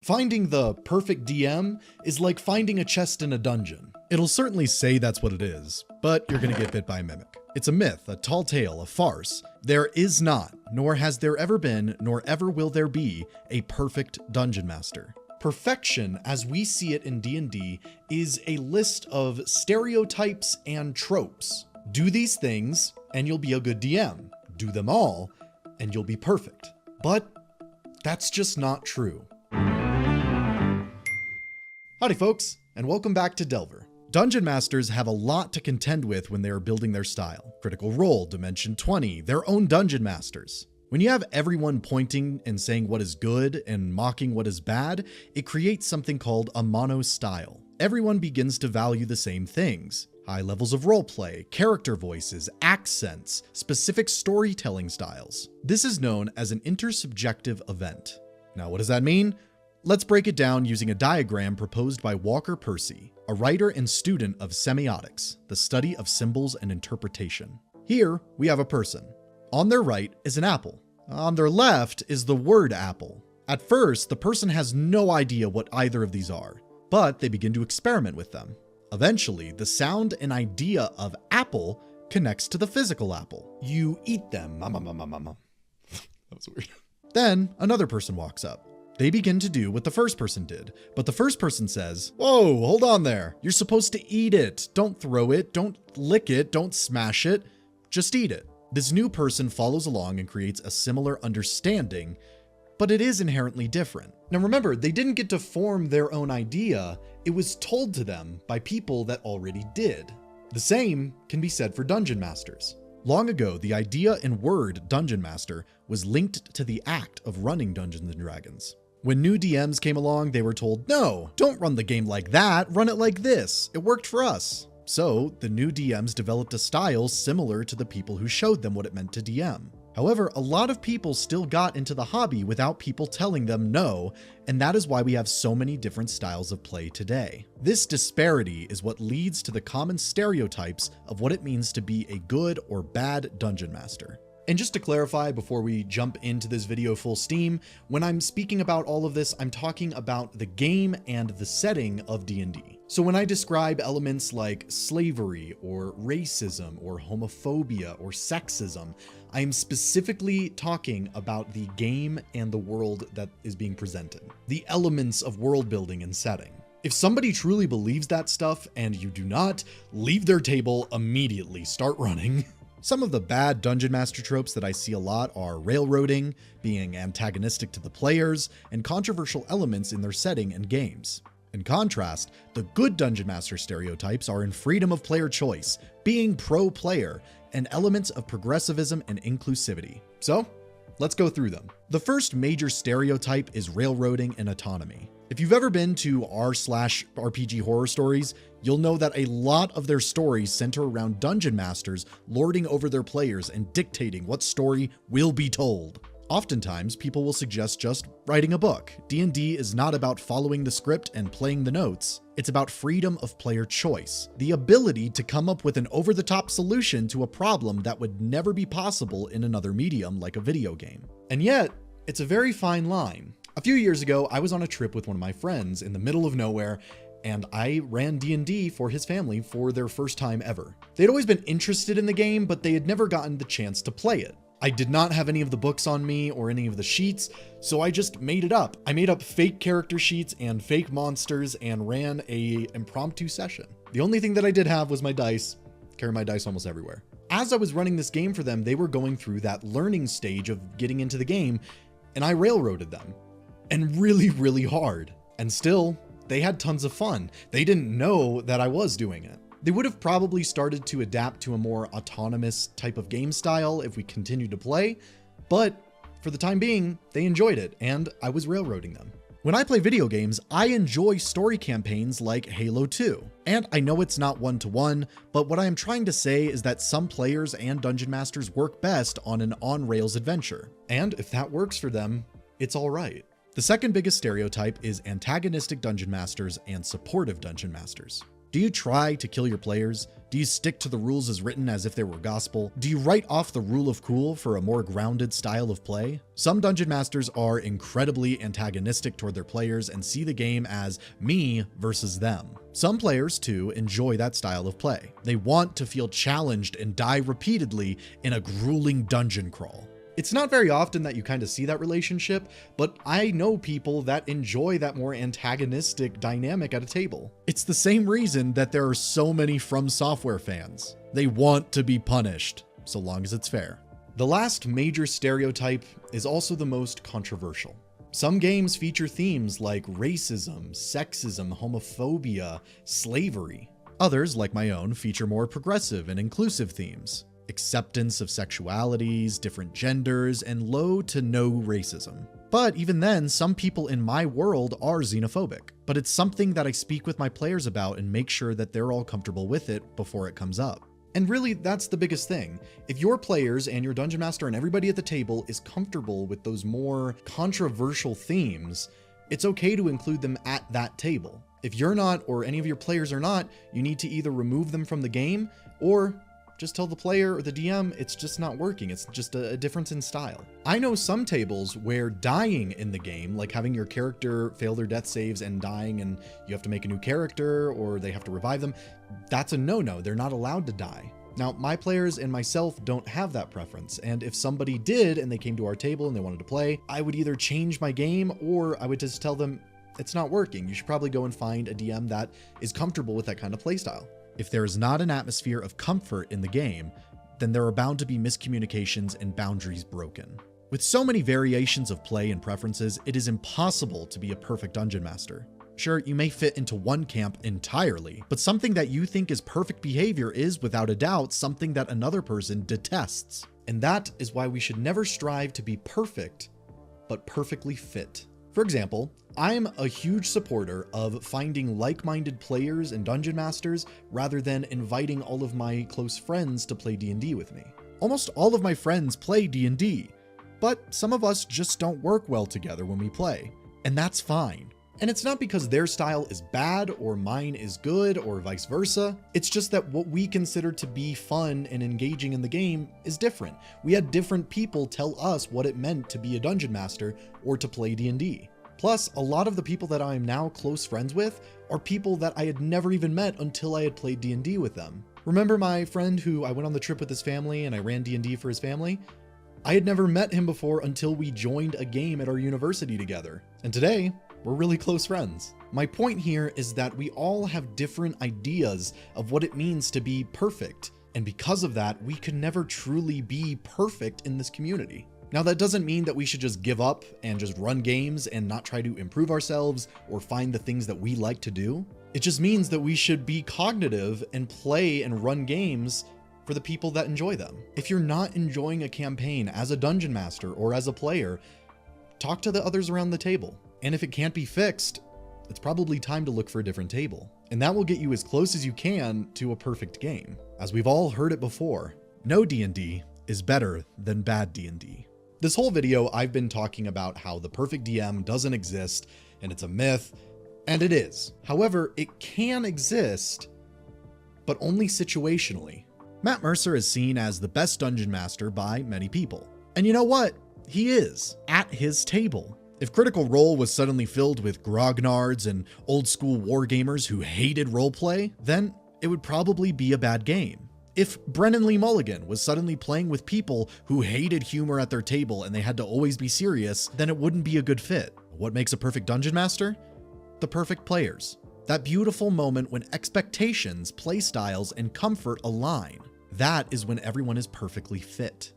Finding the perfect DM is like finding a chest in a dungeon. It'll certainly say that's what it is, but you're gonna get bit by a mimic. It's a myth, a tall tale, a farce. There is not, nor has there ever been, nor ever will there be, a perfect dungeon master. Perfection, as we see it in D&D, is a list of stereotypes and tropes. Do these things, and you'll be a good DM. Do them all, and you'll be perfect. But that's just not true. Howdy folks, and welcome back to Delver. Dungeon Masters have a lot to contend with when they are building their style. Critical Role, Dimension 20, their own Dungeon Masters. When you have everyone pointing and saying what is good and mocking what is bad, it creates something called a mono style. Everyone begins to value the same things. High levels of roleplay, character voices, accents, specific storytelling styles. This is known as an intersubjective event. Now, what does that mean? Let's break it down using a diagram proposed by Walker Percy, a writer and student of semiotics, the study of symbols and interpretation. Here, we have a person. On their right is an apple. On their left is the word apple. At first, the person has no idea what either of these are, but they begin to experiment with them. Eventually, the sound and idea of apple connects to the physical apple. You eat them. That was weird. Then another person walks up. They begin to do what the first person did, but the first person says, "Whoa, hold on there. You're supposed to eat it. Don't throw it. Don't lick it. Don't smash it. Just eat it." This new person follows along and creates a similar understanding, but it is inherently different. Now remember, they didn't get to form their own idea. It was told to them by people that already did. The same can be said for Dungeon Masters. Long ago, the idea and word Dungeon Master was linked to the act of running Dungeons & Dragons. When new DMs came along, they were told, "No, don't run the game like that, run it like this. It worked for us." So the new DMs developed a style similar to the people who showed them what it meant to DM. However, a lot of people still got into the hobby without people telling them no, and that is why we have so many different styles of play today. This disparity is what leads to the common stereotypes of what it means to be a good or bad dungeon master. And just to clarify before we jump into this video full steam, when I'm speaking about all of this, I'm talking about the game and the setting of D&D. So when I describe elements like slavery or racism or homophobia or sexism, I am specifically talking about the game and the world that is being presented. The elements of world building and setting. If somebody truly believes that stuff and you do not, leave their table immediately, start running. Some of the bad Dungeon Master tropes that I see a lot are railroading, being antagonistic to the players, and controversial elements in their setting and games. In contrast, the good Dungeon Master stereotypes are in freedom of player choice, being pro-player, and elements of progressivism and inclusivity. So, let's go through them. The first major stereotype is railroading and autonomy. If you've ever been to r/RPG horror stories, you'll know that a lot of their stories center around dungeon masters lording over their players and dictating what story will be told. Oftentimes, people will suggest just writing a book. D&D is not about following the script and playing the notes. It's about freedom of player choice, the ability to come up with an over-the-top solution to a problem that would never be possible in another medium like a video game. And yet, it's a very fine line. A few years ago, I was on a trip with one of my friends in the middle of nowhere, and I ran D&D for his family for their first time ever. They'd always been interested in the game, but they had never gotten the chance to play it. I did not have any of the books on me or any of the sheets, so I just made it up. I made up fake character sheets and fake monsters and ran an impromptu session. The only thing that I did have was my dice. Carry my dice almost everywhere. As I was running this game for them, they were going through that learning stage of getting into the game, and I railroaded them. And really hard. And still, they had tons of fun. They didn't know that I was doing it. They would have probably started to adapt to a more autonomous type of game style if we continued to play, but for the time being, they enjoyed it, and I was railroading them. When I play video games, I enjoy story campaigns like Halo 2. And I know it's not one-to-one, but what I am trying to say is that some players and dungeon masters work best on an on-rails adventure. And if that works for them, it's all right. The second biggest stereotype is antagonistic dungeon masters and supportive dungeon masters. Do you try to kill your players? Do you stick to the rules as written as if they were gospel? Do you write off the rule of cool for a more grounded style of play? Some dungeon masters are incredibly antagonistic toward their players and see the game as me versus them. Some players, too, enjoy that style of play. They want to feel challenged and die repeatedly in a grueling dungeon crawl. It's not very often that you kind of see that relationship, but I know people that enjoy that more antagonistic dynamic at a table. It's the same reason that there are so many From Software fans. They want to be punished, so long as it's fair. The last major stereotype is also the most controversial. Some games feature themes like racism, sexism, homophobia, slavery. Others, like my own, feature more progressive and inclusive themes. Acceptance of sexualities, different genders, and low to no racism. But even then, some people in my world are xenophobic. But it's something that I speak with my players about and make sure that they're all comfortable with it before it comes up. And really, that's the biggest thing. If your players and your dungeon master and everybody at the table is comfortable with those more controversial themes, it's okay to include them at that table. If you're not, or any of your players are not, you need to either remove them from the game or just tell the player or the DM it's just not working. It's just a difference in style. I know some tables where dying in the game, like having your character fail their death saves and dying and you have to make a new character or they have to revive them, that's a no-no. They're not allowed to die. Now, my players and myself don't have that preference, and if somebody did and they came to our table and they wanted to play, I would either change my game or I would just tell them it's not working. You should probably go and find a DM that is comfortable with that kind of playstyle. If there is not an atmosphere of comfort in the game, then there are bound to be miscommunications and boundaries broken. With so many variations of play and preferences, it is impossible to be a perfect dungeon master. Sure, you may fit into one camp entirely, but something that you think is perfect behavior is, without a doubt, something that another person detests. And that is why we should never strive to be perfect, but perfectly fit. For example, I'm a huge supporter of finding like-minded players and dungeon masters rather than inviting all of my close friends to play D&D with me. Almost all of my friends play D&D, but some of us just don't work well together when we play, and that's fine. And it's not because their style is bad or mine is good or vice versa. It's just that what we consider to be fun and engaging in the game is different. We had different people tell us what it meant to be a dungeon master or to play D&D. Plus, a lot of the people that I am now close friends with are people that I had never even met until I had played D&D with them. Remember my friend who I went on the trip with his family and I ran D&D for his family? I had never met him before until we joined a game at our university together. And today, we're really close friends. My point here is that we all have different ideas of what it means to be perfect. And because of that, we can never truly be perfect in this community. Now, that doesn't mean that we should just give up and just run games and not try to improve ourselves or find the things that we like to do. It just means that we should be cognitive and play and run games for the people that enjoy them. If you're not enjoying a campaign as a dungeon master or as a player, talk to the others around the table. And if it can't be fixed, it's probably time to look for a different table. And that will get you as close as you can to a perfect game. As we've all heard it before, no D&D is better than bad D&D. This whole video, I've been talking about how the perfect DM doesn't exist and it's a myth, and it is. However, it can exist, but only situationally. Matt Mercer is seen as the best dungeon master by many people. And you know what? He is, at his table. If Critical Role was suddenly filled with grognards and old school wargamers who hated roleplay, then it would probably be a bad game. If Brennan Lee Mulligan was suddenly playing with people who hated humor at their table and they had to always be serious, then it wouldn't be a good fit. What makes a perfect dungeon master? The perfect players. That beautiful moment when expectations, playstyles, and comfort align. That is when everyone is perfectly fit.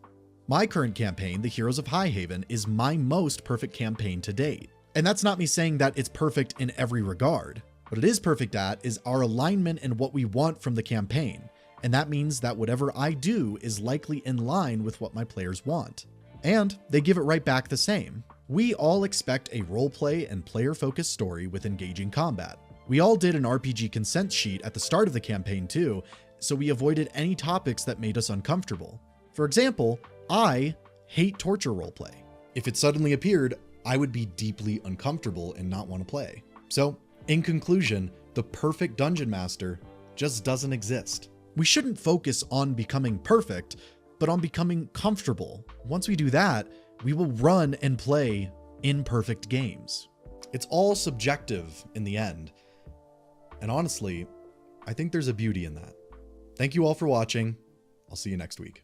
My current campaign, the Heroes of Highhaven, is my most perfect campaign to date. And that's not me saying that it's perfect in every regard. What it is perfect at is our alignment and what we want from the campaign. And that means that whatever I do is likely in line with what my players want. And they give it right back the same. We all expect a roleplay and player-focused story with engaging combat. We all did an RPG consent sheet at the start of the campaign too, so we avoided any topics that made us uncomfortable. For example, I hate torture roleplay. If it suddenly appeared, I would be deeply uncomfortable and not want to play. So, In conclusion, the perfect dungeon master just doesn't exist. We shouldn't focus on becoming perfect, but on becoming comfortable. Once we do that, we will run and play imperfect games. It's all subjective in the end. And honestly, I think there's a beauty in that. Thank you all for watching. I'll see you next week.